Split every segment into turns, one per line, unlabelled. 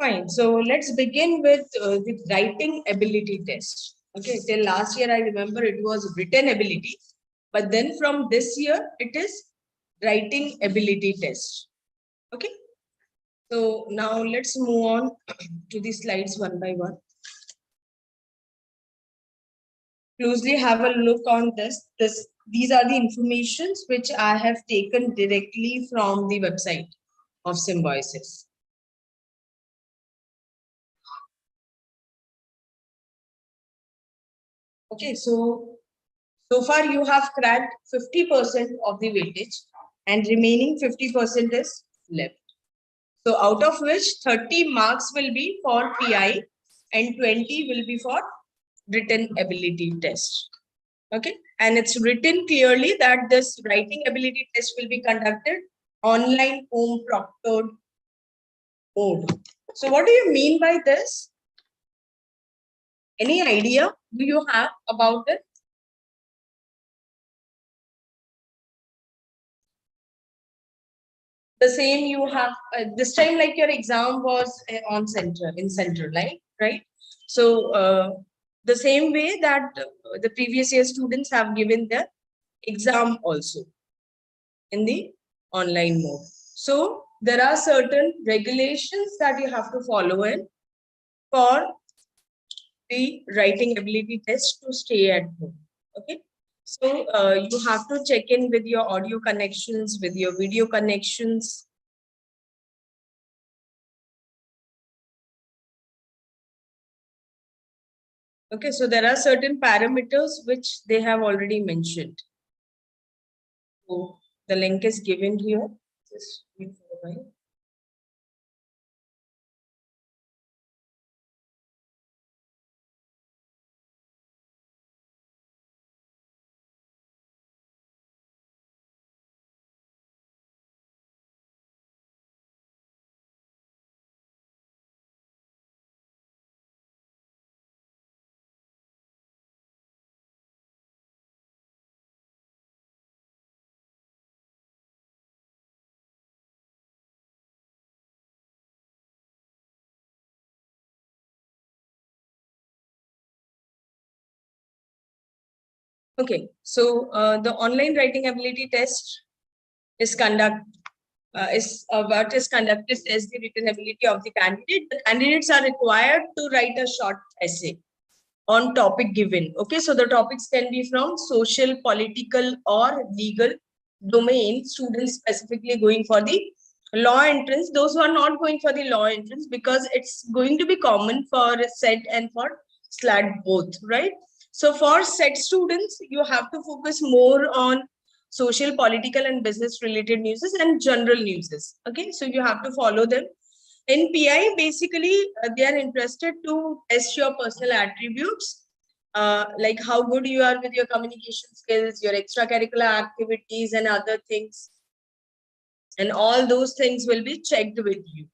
Fine. So let's begin with the writing ability test. Okay. Till last year, I remember it was written ability, but then from this year, it is writing ability test. Okay. So now let's move on to the slides one by one. Closely have a look on this. These are the informations which I have taken directly from the website of Symbiosis. Okay, so far you have cracked 50% of the weightage and remaining 50% is left. So out of which 30 marks will be for PI and 20 will be for written ability test. Okay, and it's written clearly that this writing ability test will be conducted online home proctored mode. So what do you mean by this? Any idea do you have about it? The same you have this time, like your exam was on center, in center, right? So the same way that the previous year students have given their exam also in the online mode. So there are certain regulations that you have to follow in for the writing ability test to stay at home. Okay. So you have to check in with your audio connections, with your video connections. Okay, so there are certain parameters which they have already mentioned. So the link is given here. Just wait for a while. Okay, so the online writing ability test is what is conducted is the written ability of the candidate. The candidates are required to write a short essay on topic given. Okay, so the topics can be from social, political, or legal domain. Students specifically going for the law entrance, those who are not going for the law entrance, because it's going to be common for SET and for SLAT both, right? So for SET students, you have to focus more on social, political, and business related news and general news. Okay, so you have to follow them. In PI, basically, they are interested to test your personal attributes, like how good you are with your communication skills, your extracurricular activities, and other things. And all those things will be checked with you.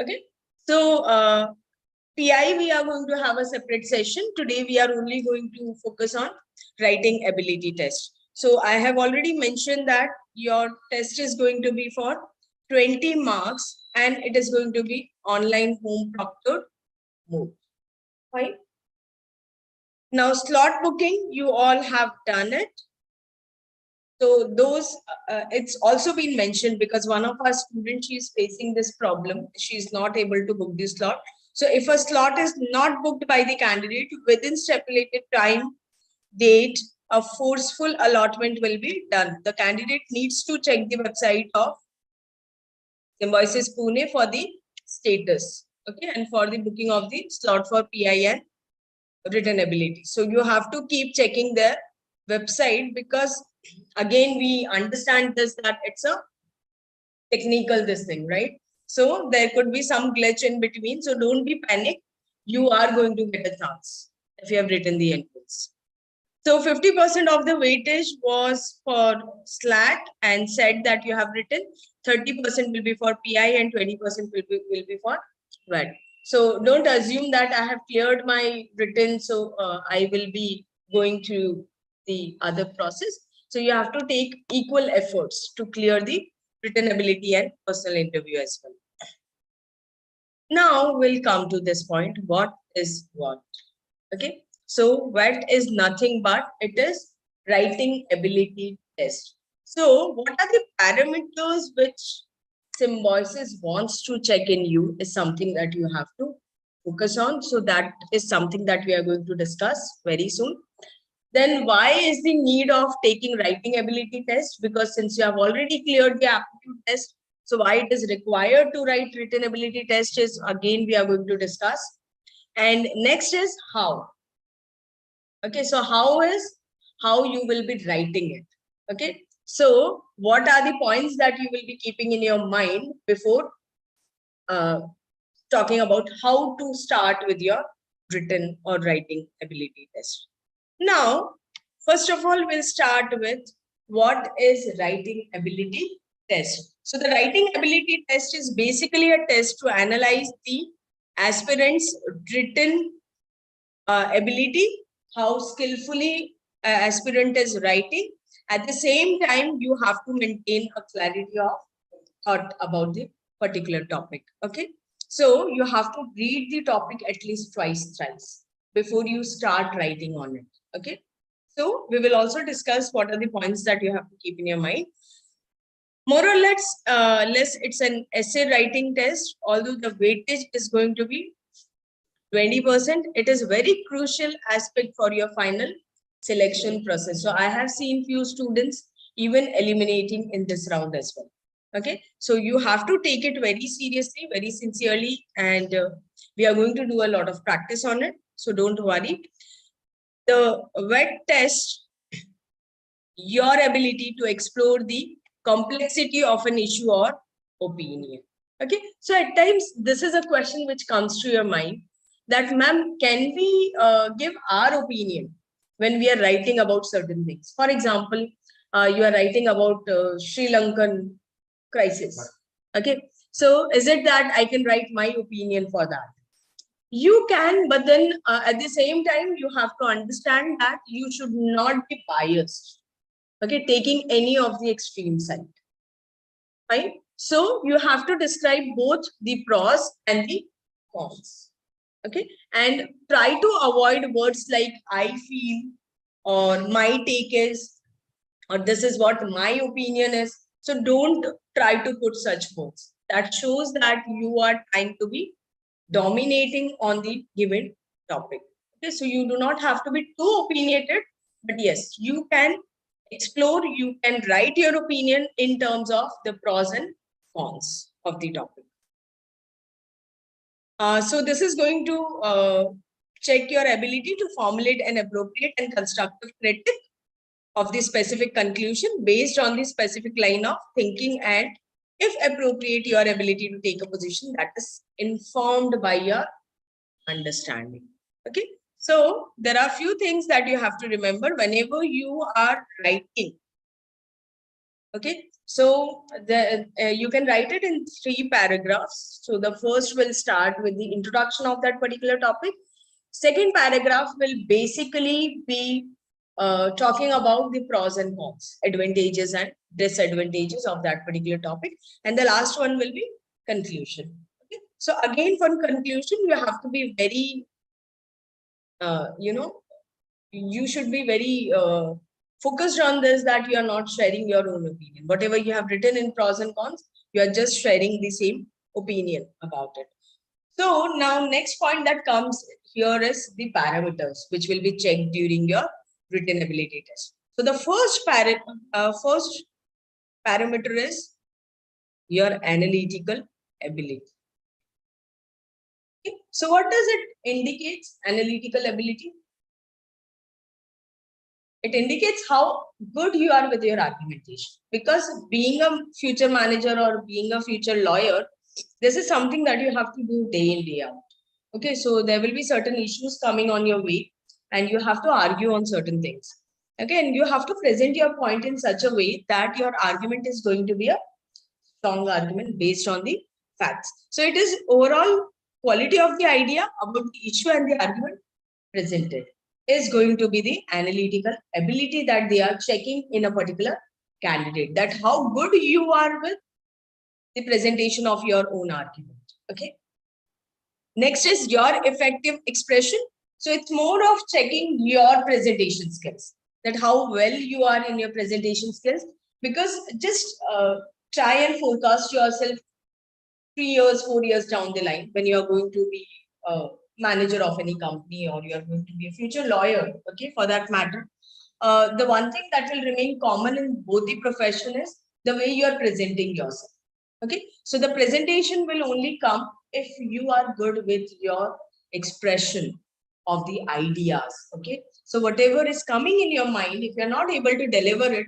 Okay. So, PI, we are going to have a separate session. Today, we are only going to focus on writing ability test. So, I have already mentioned that your test is going to be for 20 marks and it is going to be online home proctored mode. Fine. Now, slot booking, you all have done it. So those, it's also been mentioned because one of our students, she is facing this problem. She is not able to book the slot. So if a slot is not booked by the candidate within stipulated time, date, a forceful allotment will be done. The candidate needs to check the website of Symbiosis Pune for the status, okay, and for the booking of the slot for PI and written ability. So you have to keep checking their website because again, we understand this, that it's a technical this thing, right? So there could be some glitch in between. So don't be panic. You are going to get a chance if you have written the entrance. So 50% of the weightage was for SLAT and said that you have written. 30% will be for PI and 20% will be for WAT. So don't assume that I have cleared my written, so I will be going to the other process. So you have to take equal efforts to clear the written ability and personal interview as well. Now we'll come to this point. What is WAT? Okay. So WAT is nothing but it is writing ability test. So what are the parameters which Symbiosis wants to check in you is something that you have to focus on. So that is something that we are going to discuss very soon. Then why is the need of taking writing ability test? Because since you have already cleared the aptitude test, so why it is required to write written ability test is again we are going to discuss. And next is how. Okay, so how you will be writing it. Okay, so what are the points that you will be keeping in your mind before talking about how to start with your written or writing ability test. Now, first of all, we'll start with what is writing ability test. So the writing ability test is basically a test to analyze the aspirant's written ability, how skillfully aspirant is writing. At the same time, you have to maintain a clarity of thought about the particular topic. Okay. So you have to read the topic at least twice, thrice before you start writing on it. Okay. So we will also discuss what are the points that you have to keep in your mind. More or less, it's an essay writing test, although the weightage is going to be 20%. It is very crucial aspect for your final selection process. So I have seen few students even eliminating in this round as well. Okay, so you have to take it very seriously, very sincerely, and we are going to do a lot of practice on it. So don't worry. The WAT test your ability to explore the complexity of an issue or opinion. Okay, so at times this is a question which comes to your mind that, ma'am, can we give our opinion when we are writing about certain things? For example, you are writing about Sri Lankan crisis. Okay, so is it that I can write my opinion for that? You can, but then at the same time, you have to understand that you should not be biased. Okay, taking any of the extreme side. Right? So you have to describe both the pros and the cons. Okay, and try to avoid words like I feel or my take is or this is what my opinion is. So don't try to put such words. That shows that you are trying to be dominating on the given topic. Okay, so you do not have to be too opinionated, but yes, you can explore, you can write your opinion in terms of the pros and cons of the topic. So this is going to check your ability to formulate an appropriate and constructive critique of the specific conclusion based on the specific line of thinking and, if appropriate, your ability to take a position that is informed by your understanding. Okay, so there are a few things that you have to remember whenever you are writing. Okay, so you can write it in 3 paragraphs. So the first will start with the introduction of that particular topic. Second paragraph will basically be talking about the pros and cons, advantages and disadvantages of that particular topic. And the last one will be conclusion. Okay? So again, for conclusion, you have to be very, you should be very focused on this, that you are not sharing your own opinion. Whatever you have written in pros and cons, you are just sharing the same opinion about it. So now next point that comes here is the parameters, which will be checked during your written ability test. So the first parameter is your analytical ability. Okay. So what does it indicate, analytical ability? It indicates how good you are with your argumentation. Because being a future manager or being a future lawyer, this is something that you have to do day in, day out. Okay, so there will be certain issues coming on your way and you have to argue on certain things. Okay, and you have to present your point in such a way that your argument is going to be a strong argument based on the facts. So it is overall quality of the idea about the issue and the argument presented is going to be the analytical ability that they are checking in a particular candidate, that how good you are with the presentation of your own argument. Okay. Next is your effective expression. So it's more of checking your presentation skills, that how well you are in your presentation skills, because just try and forecast yourself 3 years, 4 years down the line when you are going to be a manager of any company, or you are going to be a future lawyer, okay, for that matter. The one thing that will remain common in both the profession is the way you are presenting yourself. Okay, so the presentation will only come if you are good with your expression of the ideas. Okay, so whatever is coming in your mind, if you're not able to deliver it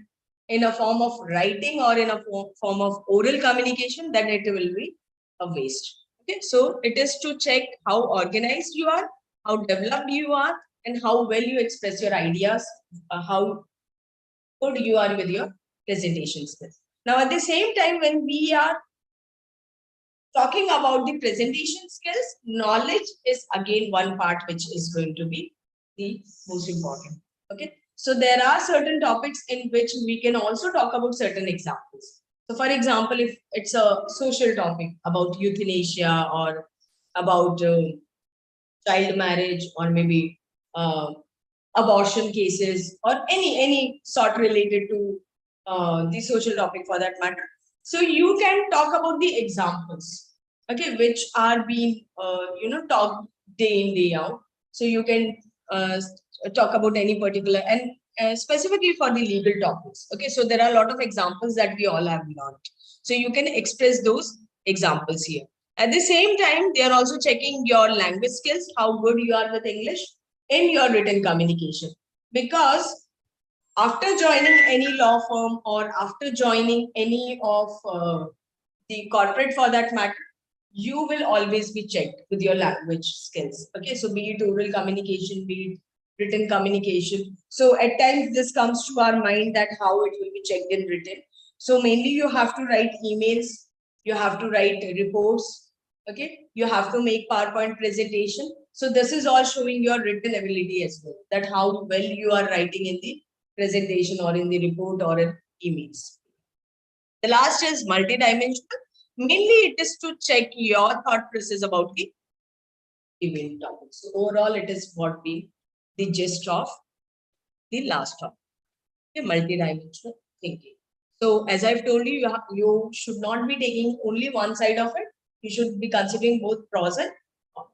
in a form of writing or in a form of oral communication, then it will be a waste. Okay, so it is to check how organized you are, how developed you are, and how well you express your ideas, how good you are with your presentation skills. Now, at the same time, when we are talking about the presentation skills, knowledge is again one part which is going to be the most important. Okay, so there are certain topics in which we can also talk about certain examples. So, for example, if it's a social topic about euthanasia or about child marriage, or maybe abortion cases, or any sort related to the social topic for that matter. So you can talk about the examples, okay, which are being talked day in day out. So you can talk about any particular, and specifically for the legal topics. Okay, so there are a lot of examples that we all have learned. So you can express those examples here. At the same time, they are also checking your language skills, how good you are with English in your written communication. Because after joining any law firm, or after joining any of the corporate for that matter, you will always be checked with your language skills. Okay, so be it oral communication, be it written communication. So at times this comes to our mind that how it will be checked in written. So mainly you have to write emails, you have to write reports, okay, you have to make PowerPoint presentation. So this is all showing your written ability as well, that how well you are writing in the presentation or in the report or in emails. The last is multidimensional. Mainly it is to check your thought process about the email topic. So overall, it is what be the gist of the last topic, the multidimensional thinking. So as I've told you, you should not be taking only one side of it. You should be considering both pros and cons.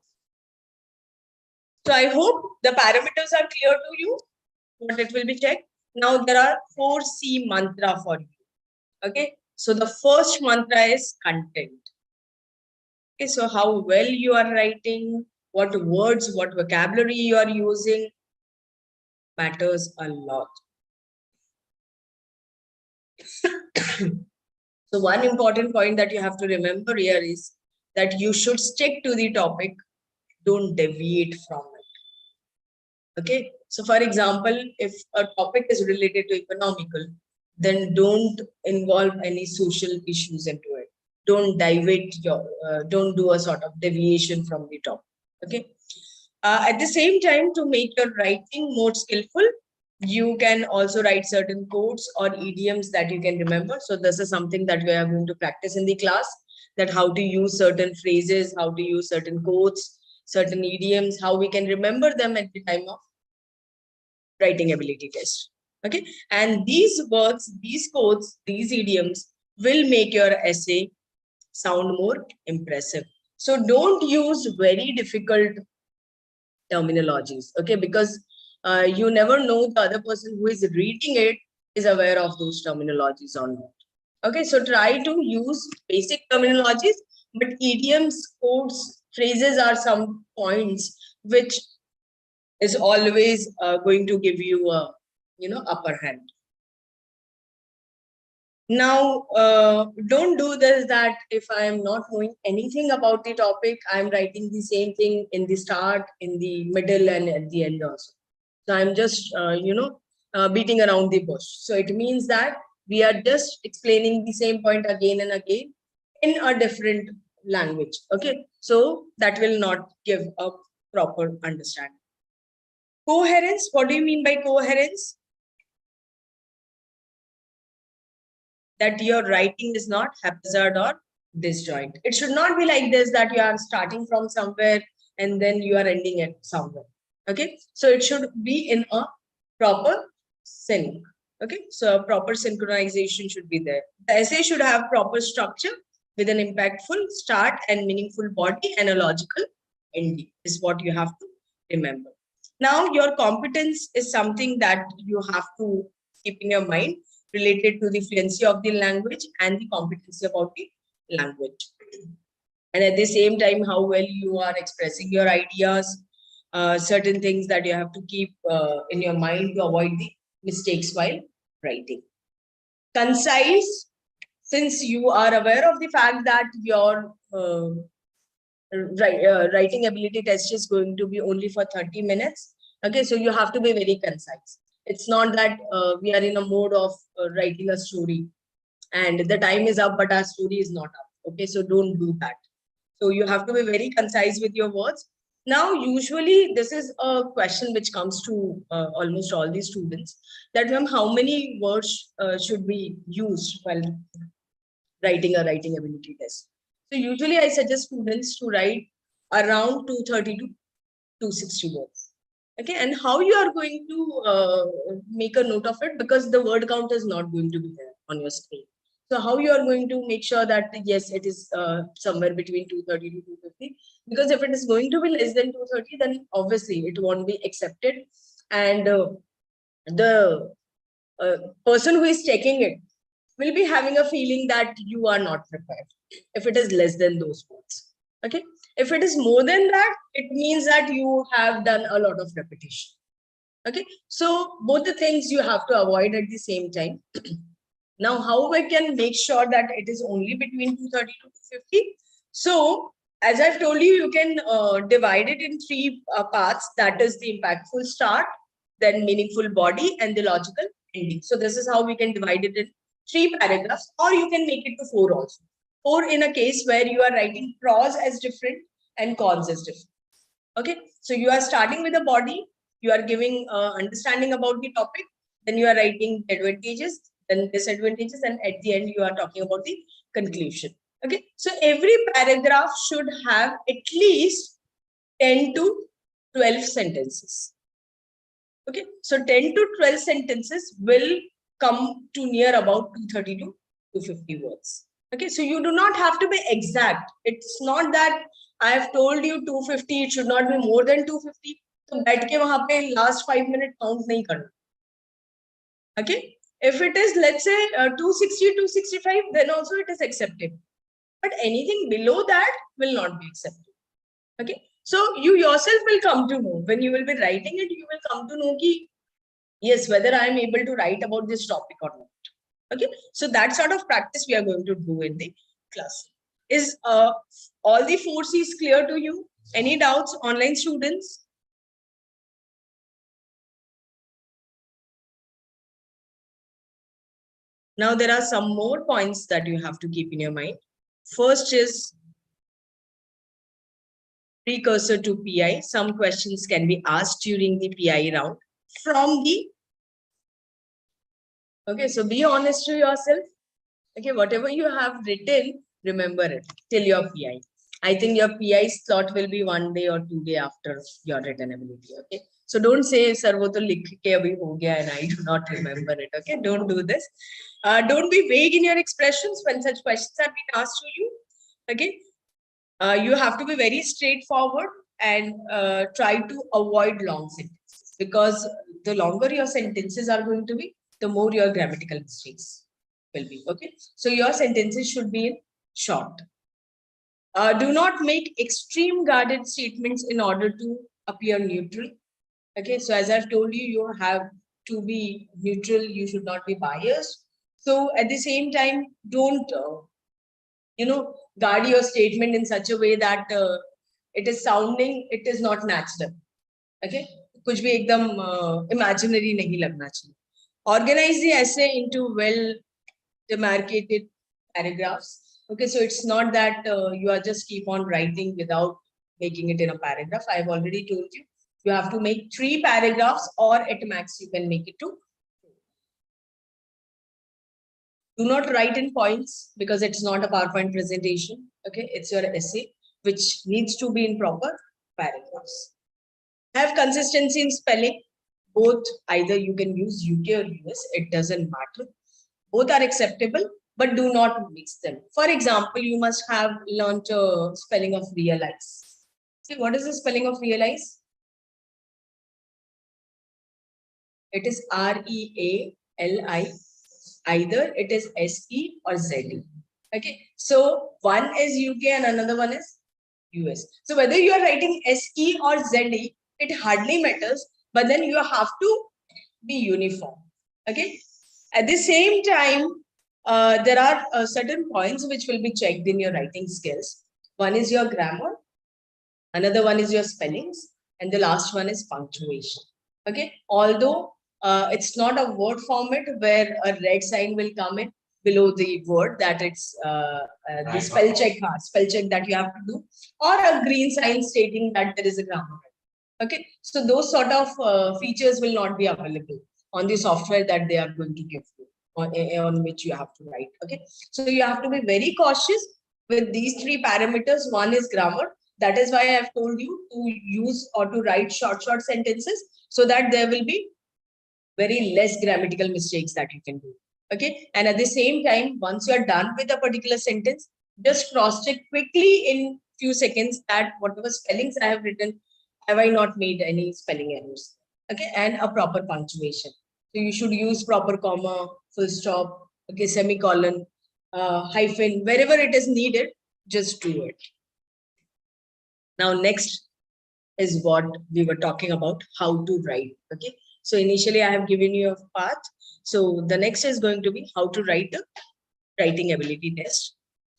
So I hope the parameters are clear to you, what it will be checked. Now there are 4 C mantra for you. Okay, so the first mantra is content. Okay, so how well you are writing, what words, what vocabulary you are using matters a lot. So one important point that you have to remember here is that you should stick to the topic, don't deviate from it. Okay, so for example, if a topic is related to economical, then don't involve any social issues into it. Don't divert your, don't do a sort of deviation from the topic. Okay. At the same time, to make your writing more skillful, you can also write certain quotes or idioms that you can remember. So this is something that we are going to practice in the class, that how to use certain phrases, how to use certain quotes, certain idioms, how we can remember them at the time of writing ability test. Okay, and these words, these quotes, these idioms will make your essay sound more impressive. So don't use very difficult terminologies, okay, because you never know the other person who is reading it is aware of those terminologies or not. Okay, so try to use basic terminologies, but idioms, quotes, phrases are some points which is always going to give you a upper hand. Now, don't do this that if I am not knowing anything about the topic, I am writing the same thing in the start, in the middle, and at the end also. So I'm just, beating around the bush. So it means that we are just explaining the same point again and again in a different language. Okay, so that will not give a proper understanding. Coherence, what do you mean by coherence? That your writing is not haphazard or disjoint. It should not be like this, that you are starting from somewhere and then you are ending at somewhere. Okay, so it should be in a proper sync. Okay, so a proper synchronization should be there. The essay should have proper structure with an impactful start and meaningful body and a logical ending, is what you have to remember. Now, your competence is something that you have to keep in your mind, related to the fluency of the language and the competency about the language. And at the same time, how well you are expressing your ideas, certain things that you have to keep in your mind to avoid the mistakes while writing. Concise, since you are aware of the fact that your writing ability test is going to be only for 30 minutes. Okay, so you have to be very concise. It's not that we are in a mode of writing a story and the time is up, but our story is not up. Okay, so don't do that. So you have to be very concise with your words. Now, usually this is a question which comes to almost all the students, that how many words should be used while writing a writing ability test. So usually I suggest students to write around 230 to 260 words. Okay, and how you are going to make a note of it, because the word count is not going to be there on your screen. So how you are going to make sure that yes, it is somewhere between 230 to 250, because if it is going to be less than 230, then obviously it won't be accepted, and the person who is taking it will be having a feeling that you are not prepared if it is less than those words. Okay, if it is more than that, it means that you have done a lot of repetition. Okay, so both the things you have to avoid at the same time. Now, how we can make sure that it is only between 230 to 250? So, as I've told you, you can divide it in three parts. That is the impactful start, then meaningful body, and the logical ending. So, this is how we can divide it in 3 paragraphs, or you can make it to 4 also. 4 in a case where you are writing pros as different and cons as different. Okay, so you are starting with a body, you are giving understanding about the topic, then you are writing advantages, then disadvantages, and at the end you are talking about the conclusion. Okay, so every paragraph should have at least 10 to 12 sentences. Okay, so 10 to 12 sentences will come to near about 230 to 250 words. Okay, so you do not have to be exact. It's not that I have told you 250, it should not be more than 250. So बैठ के वहाँ पे last 5 minute count नहीं करना. Okay, if it is, let's say 260, 265, then also it is accepted. But anything below that will not be accepted. Okay, so you yourself will come to know when you will be writing it. You will come to know ki, yes, whether I am able to write about this topic or not. Okay, so that sort of practice we are going to do in the class. Is all the 4 C's clear to you? Any doubts, online students? Now there are some more points that you have to keep in your mind. First is precursor to PI. Some questions can be asked during the PI round from the. Okay, so be honest to yourself. Okay, whatever you have written, remember it till your PI. I think your PI slot will be 1 day or 2 days after your written ability. Okay, so don't say sir wo to likh ke abhi ho gaya and I do not remember it. Okay, don't do this. Don't be vague in your expressions when such questions have been asked to you. Okay, you have to be very straightforward and try to avoid long sentences, because the longer your sentences are going to be, the more your grammatical mistakes will be. Okay, so your sentences should be short. Do not make extreme guarded statements in order to appear neutral. Okay, so as I've told you, you have to be neutral. You should not be biased. So at the same time, don't guard your statement in such a way that it is sounding, it is not natural. Okay, कुछ भी एकदम imaginary नहीं लगना चाहिए. Organize the essay into well demarcated paragraphs. Okay, so it's not that you are just keep on writing without making it in a paragraph. I've already told you, you have to make 3 paragraphs, or at max you can make it to Do not write in points because it's not a PowerPoint presentation. Okay, it's your essay, which needs to be in proper paragraphs. Have consistency in spelling. Both, either you can use UK or US, it doesn't matter. Both are acceptable, but do not mix them. For example, you must have learned spelling of realize. See, what is the spelling of realize? It is R-E-A-L-I. Either it is S-E or Z-E. Okay, so one is UK and another one is US. So whether you are writing S-E or Z-E, it hardly matters, but then you have to be uniform. Okay. At the same time, there are certain points which will be checked in your writing skills. One is your grammar, another one is your spellings, and the last one is punctuation. Okay. Although it's not a word format where a red sign will come in below the word that it's the spell check that you have to do, or a green sign stating that there is a grammar. Okay, so those sort of features will not be available on the software that they are going to give you, on which you have to write. Okay, so you have to be very cautious with these three parameters. One is grammar. That is why I have told you to use or to write short sentences so that there will be very less grammatical mistakes that you can do. Okay, and at the same time, once you are done with a particular sentence, just cross check quickly in few seconds that whatever spellings I have written, have I not made any spelling errors? Okay, and a proper punctuation. So you should use proper comma, full stop, okay, semicolon, hyphen, wherever it is needed, just do it. Now, next is what we were talking about, how to write. Okay, so initially I have given you a path. So the next is going to be how to write the writing ability test.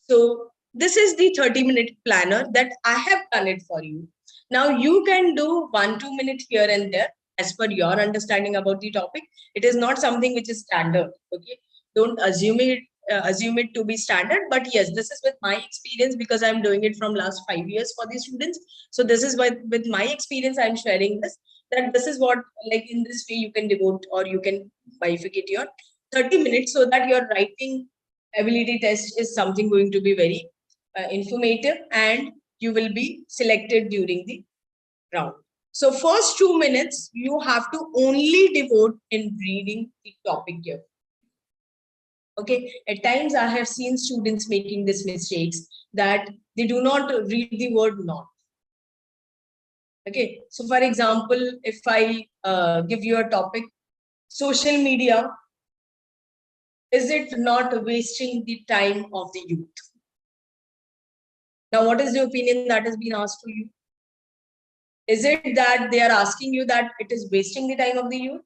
So this is the 30-minute planner that I have done it for you. Now you can do 1-2 minutes here and there as per your understanding about the topic. It is not something which is standard. Okay, don't assume it to be standard. But yes, this is with my experience because I'm doing it from last 5 years for the students. So this is what with my experience I'm sharing this. That this is what, like, in this way you can devote or you can bifurcate your 30 minutes so that your writing ability test is something going to be very informative, and you will be selected during the round. So first 2 minutes you have to only devote in reading the topic here. Okay, at times I have seen students making these mistakes that they do not read the word not. Okay, so for example, if I give you a topic, social media, is it not wasting the time of the youth? Now, what is the opinion that has been asked to you? Is it that they are asking you that it is wasting the time of the youth?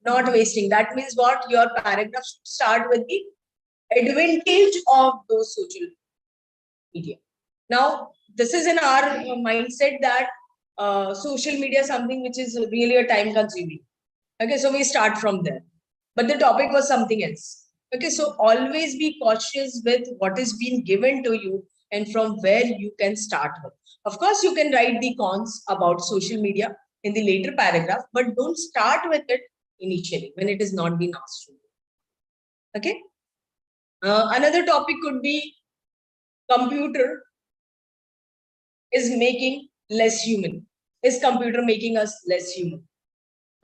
Not wasting. That means what? Your paragraph should start with the advantage of those social media. Now, this is in our mindset that social media is something which is really a time consuming. Okay, so we start from there. But the topic was something else. Okay, so always be cautious with what is being given to you and from where you can start with. Of course, you can write the cons about social media in the later paragraph, but don't start with it initially when it is not being asked to you. Okay. Another topic could be computer is making less human. Is computer making us less human?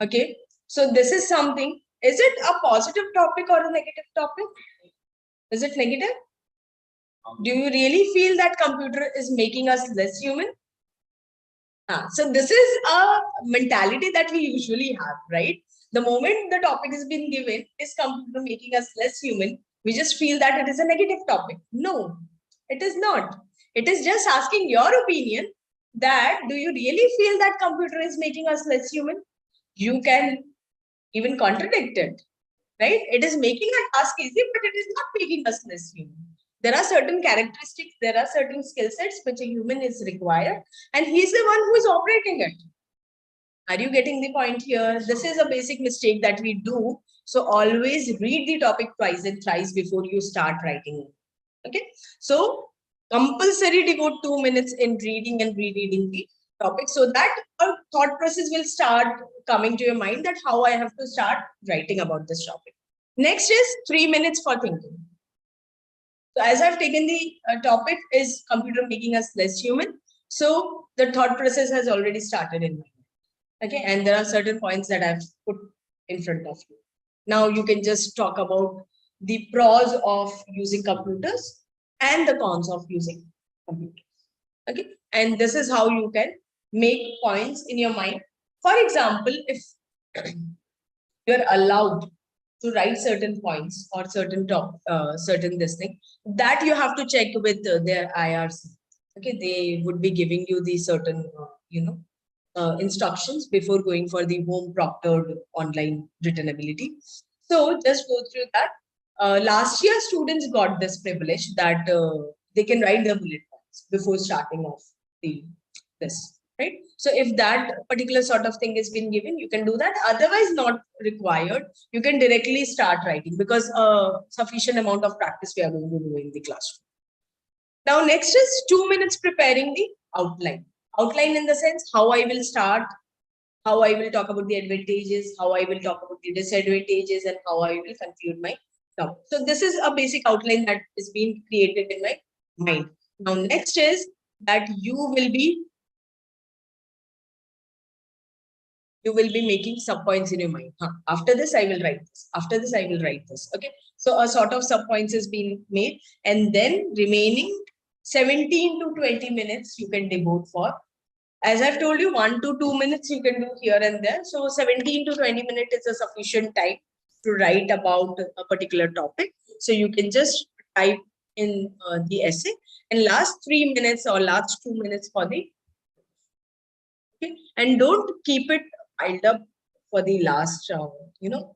Okay. So this is something. Is it a positive topic or a negative topic? Is it negative? Do you really feel that computer is making us less human? So this is a mentality that we usually have, right? The moment the topic has been given, is computer making us less human? We just feel that it is a negative topic. No, it is not. It is just asking your opinion that do you really feel that computer is making us less human? You can even contradict it, right? It is making our task easy, but it is not making us less human. There are certain characteristics, there are certain skill sets which a human is required, and he's the one who is operating it. Are you getting the point here? This is a basic mistake that we do. So always read the topic twice and thrice before you start writing it. Okay. So compulsory devote 2 minutes in reading and rereading the topic so that a thought process will start coming to your mind that how I have to start writing about this topic. Next is 3 minutes for thinking. So as I've taken the topic is computer making us less human. So the thought process has already started in my mind. Okay, and there are certain points that I've put in front of you. Now you can just talk about the pros of using computers and the cons of using computers. Okay, and this is how you can make points in your mind. For example, if you're allowed to write certain points or certain this thing that you have to check with their IRC. Okay, they would be giving you the certain instructions before going for the home proctored online written ability. So just go through that. Last year, students got this privilege that they can write their bullet points before starting off this, right? So if that particular sort of thing has been given, you can do that. Otherwise, not required. You can directly start writing because sufficient amount of practice we are going to do in the classroom. Now, next is 2 minutes preparing the outline. Outline in the sense how I will start, how I will talk about the advantages, how I will talk about the disadvantages, and how I will conclude my talk. So this is a basic outline that is being created in my mind. Now, next is that you will be making sub points in your mind. After this, I will write this. After this, I will write this. Okay. So a sort of sub points is being made, and then remaining 17 to 20 minutes you can devote for. As I've told you, 1 to 2 minutes you can do here and there. So 17 to 20 minutes is a sufficient time to write about a particular topic. So you can just type in the essay, and last 3 minutes or last 2 minutes for the. Okay, and don't keep it piled up for the last,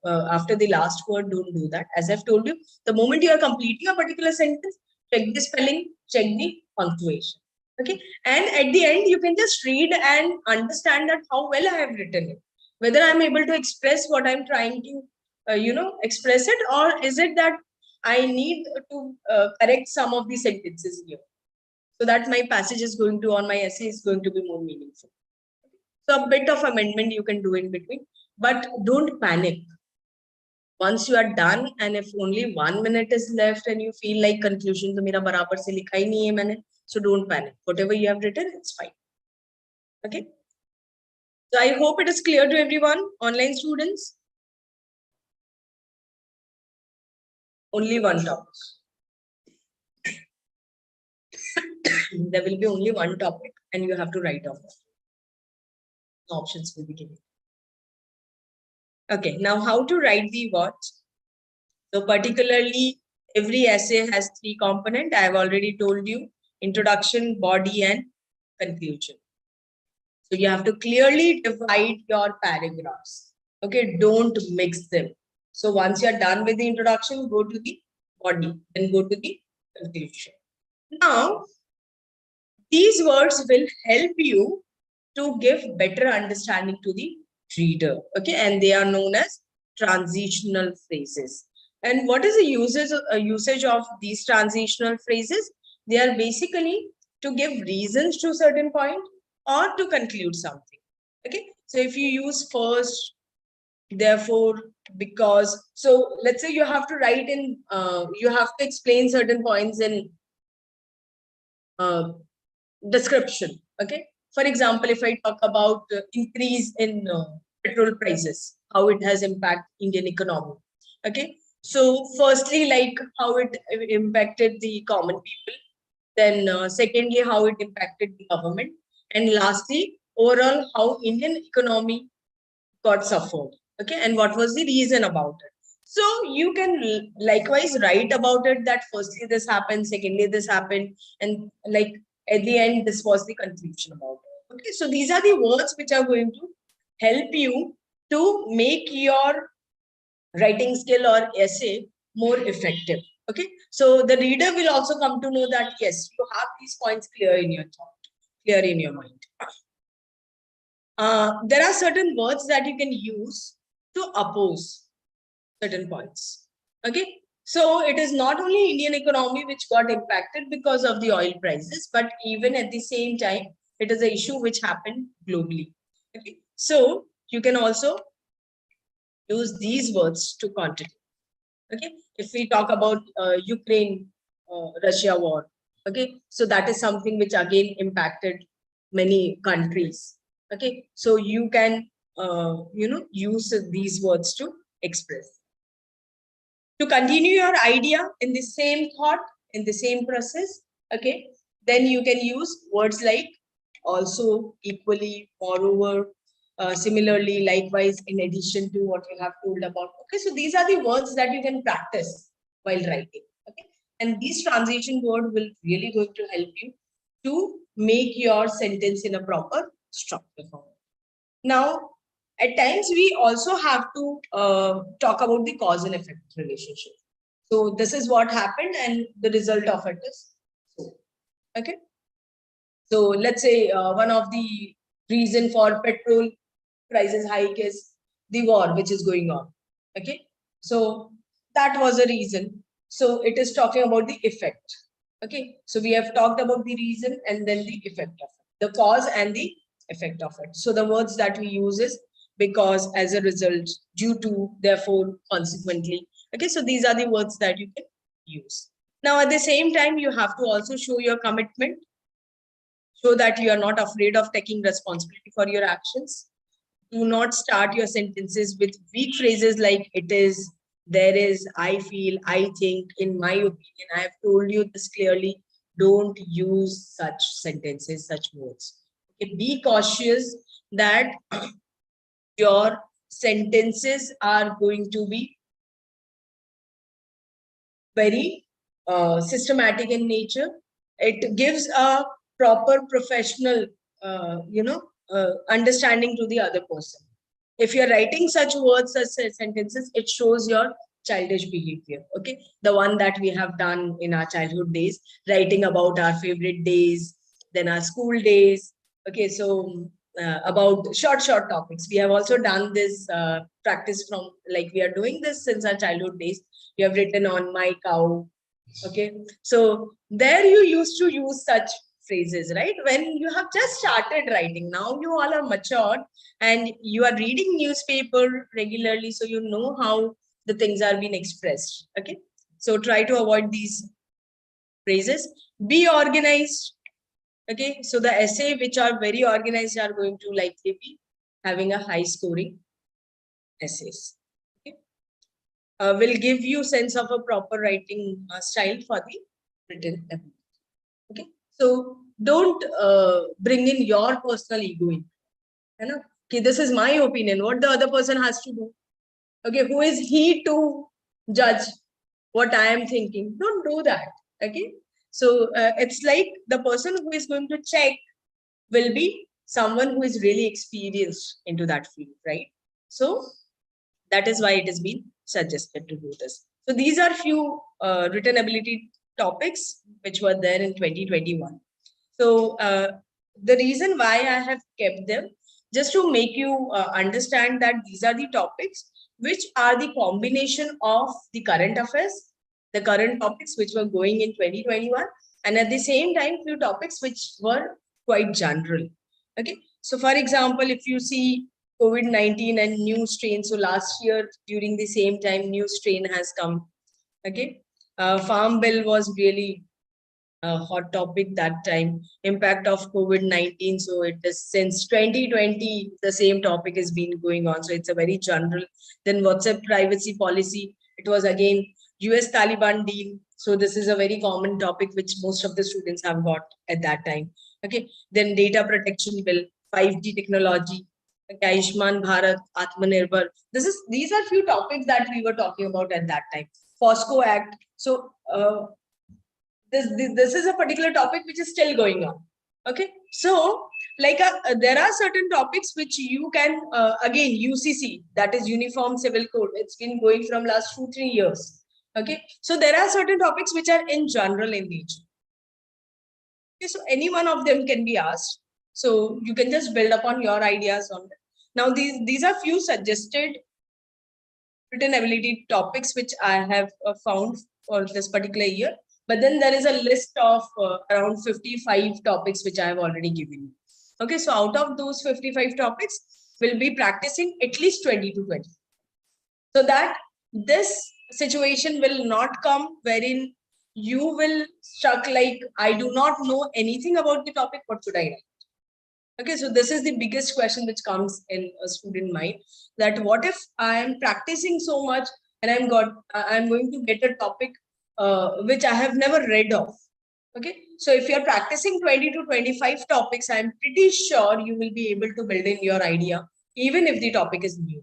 after the last word, don't do that. As I've told you, the moment you are completing a particular sentence, check the spelling, check the punctuation. Okay, and at the end, you can just read and understand that how well I have written it. Whether I'm able to express what I'm trying to, express it, or is it that I need to correct some of the sentences here, so that my passage is going to, or my essay is going to be more meaningful. So a bit of amendment you can do in between, but don't panic. Once you are done, and if only 1 minute is left and you feel like conclusion to mera barabar se likha hi nahi hai maine, so don't panic. Whatever you have written, it's fine. Okay. So I hope it is clear to everyone, online students. Only one topic. There will be only one topic, and you have to write off. Options will be given. Okay, now how to write the what? So particularly, every essay has 3 components. I have already told you: introduction, body, and conclusion. So you have to clearly divide your paragraphs. Okay, don't mix them. So once you're done with the introduction, go to the body, then go to the conclusion. Now, these words will help you to give better understanding to the reader. Okay, and they are known as transitional phrases. And what is the usage of these transitional phrases? They are basically to give reasons to certain point or to conclude something. Okay, so if you use first, therefore, because, so let's say you have to write in, you have to explain certain points in description. Okay, for example, if I talk about increase in petrol prices, how it has impacted Indian economy. Okay, so firstly, like how it impacted the common people, then secondly, how it impacted the government, and lastly, overall, how Indian economy got suffered. Okay, and what was the reason about it. So you can likewise write about it, that firstly this happened, secondly this happened, and like at the end this was the conclusion about it. Okay, so these are the words which are going to help you to make your writing skill or essay more effective. Okay, so the reader will also come to know that yes, you have these points clear in your thought, clear in your mind. There are certain words that you can use to oppose certain points. Okay, so it is not only Indian economy which got impacted because of the oil prices, but even at the same time, it is an issue which happened globally. Okay, so you can also use these words to contradict. Okay, if we talk about Ukraine Russia war, okay, so that is something which again impacted many countries. Okay, so you can use these words to express. To continue your idea in the same thought, in the same process, okay, then you can use words like also, equally, moreover, similarly, likewise, in addition to what you have told about. Okay, so these are the words that you can practice while writing. Okay, and these transition word will really going to help you to make your sentence in a proper structure form. Now, at times we also have to talk about the cause and effect relationship. So this is what happened, and the result of it is so. Okay. So let's say one of the reason for petrol prices hike is the war which is going on. Okay. So that was a reason. So it is talking about the effect. Okay. So we have talked about the reason and then the effect of it, the cause and the effect of it. So the words that we use is because, as a result, due to, therefore, consequently. Okay. So these are the words that you can use. Now, at the same time, you have to also show your commitment, so that you are not afraid of taking responsibility for your actions. Do not start your sentences with weak phrases like it is, there is, I feel, I think, in my opinion. I have told you this clearly. Don't use such sentences, such words. Okay, be cautious that your sentences are going to be very systematic in nature. It gives a proper professional, understanding to the other person. If you're writing such words, such sentences, it shows your childish behavior. Okay, the one that we have done in our childhood days, writing about our favorite days, then our school days. Okay, so about short topics. We have also done this practice from, like, we are doing this since our childhood days. We have written on my cow. Okay, so there you used to use such phrases, right? When you have just started writing, now you all are matured and you are reading newspaper regularly, so you know how the things are being expressed. Okay, so try to avoid these phrases. Be organized. Okay, so the essay which are very organized are going to likely be having a high scoring essays. Okay, will give you sense of a proper writing style for the written ability. Okay, so don't bring in your personal ego in. You know, okay, this is my opinion. What the other person has to do? Okay, who is he to judge what I am thinking? Don't do that. Okay, so it's like the person who is going to check will be someone who is really experienced into that field, right? So that is why it has been suggested to do this. So these are few written ability topics which were there in 2021. So the reason why I have kept them, just to make you understand that these are the topics which are the combination of the current affairs, the current topics which were going in 2021, and at the same time, few topics which were quite general. Okay. So for example, if you see COVID-19 and new strain. So last year, during the same time, new strain has come. Okay. Farm bill was really a hot topic that time. Impact of COVID-19. So it is since 2020, the same topic has been going on. So it's a very general. Then WhatsApp privacy policy. It was again US Taliban deal. So this is a very common topic which most of the students have got at that time. Okay. Then data protection bill, 5G technology, Aishman Bharat, Atmanirbhar. These are few topics that we were talking about at that time. POSCO Act. So this is a particular topic which is still going on. Okay, so like there are certain topics which you can again UCC, that is Uniform Civil Code. It's been going from last 2-3 years. Okay, so there are certain topics which are in general in nature. Okay, so any one of them can be asked. So you can just build upon your ideas on it. Now these are few suggested written ability topics which I have found for this particular year. But then there is a list of around 55 topics which I have already given you. Okay, so out of those 55 topics, we'll be practicing at least 20 to 20. So that this situation will not come wherein you will stuck like, I do not know anything about the topic, what should I write? Okay, so this is the biggest question which comes in a student mind, that what if I am practicing so much and I'm going to get a topic which I have never read of. Okay, so if you're practicing 20 to 25 topics, I'm pretty sure you will be able to build in your idea, even if the topic is new.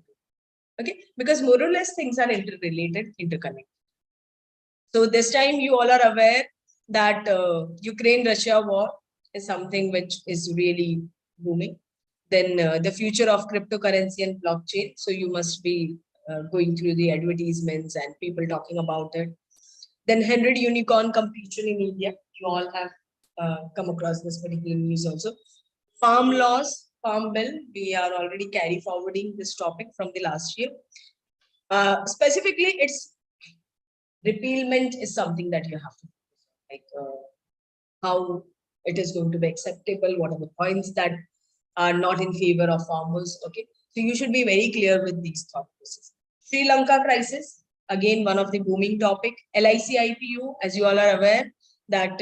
Okay, because more or less things are interrelated, interconnected. So this time you all are aware that Ukraine-Russia war is something which is really booming. Then the future of cryptocurrency and blockchain. So you must be going through the advertisements and people talking about it. Then 100 unicorn completion in India. You all have come across this particular news also. Farm laws, farm bill. We are already carry forwarding this topic from the last year. Specifically, its repealment is something that you have to like how it is going to be acceptable. What are the points that are not in favor of farmers? Okay, so you should be very clear with these thought processes. Sri Lanka crisis, again one of the booming topic. LIC IPO, as you all are aware, that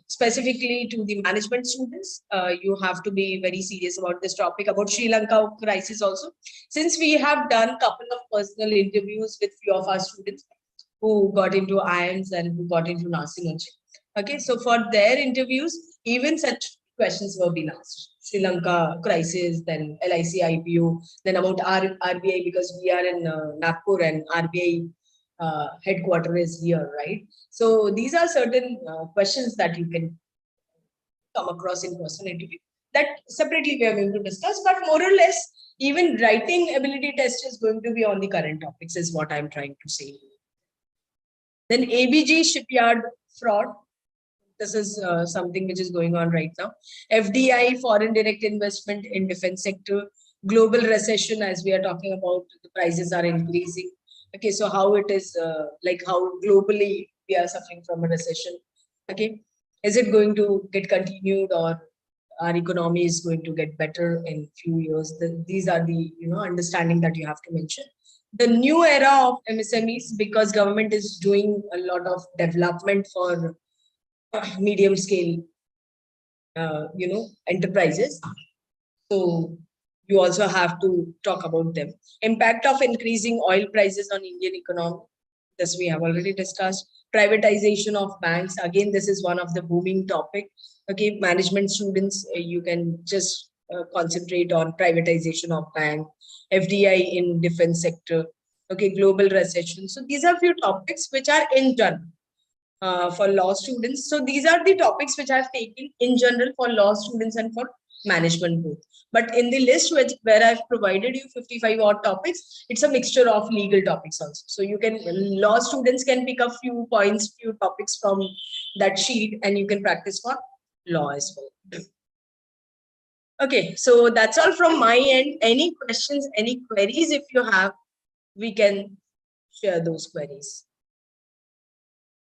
specifically to the management students, you have to be very serious about this topic, about Sri Lanka crisis also. Since we have done a couple of personal interviews with few of our students who got into IIMs and who got into nursing. Okay, so for their interviews, even such questions were being asked. Sri Lanka crisis, then LIC IPO, then about RBI, because we are in Nagpur and RBI headquarter is here, right? So these are certain questions that you can come across in personal interview. That separately we are going to discuss, but more or less, even writing ability test is going to be on the current topics, is what I'm trying to say. Then ABG shipyard fraud. This is something which is going on right now. FDI, foreign direct investment in defense sector. Global recession, as we are talking about, the prices are increasing. Okay, so how it is like how globally we are suffering from a recession. Okay, is it going to get continued, or our economy is going to get better in few years? These are the understanding that you have to mention. The new era of MSMEs, because government is doing a lot of development for medium scale enterprises, so you also have to talk about them. Impact of increasing oil prices on Indian economy, this we have already discussed. Privatization of banks, again this is one of the booming topic. Okay, management students, you can just concentrate on privatization of bank. FDI in defense sector. Okay, global recession. So these are few topics which are in general for law students. So these are the topics which I've taken in general for law students and for management both. But in the list where I've provided you 55 odd topics, it's a mixture of legal topics also. So you can, law students can pick up few points, few topics from that sheet, and you can practice for law as well. Okay, so that's all from my end. Any questions, any queries if you have, we can share those queries.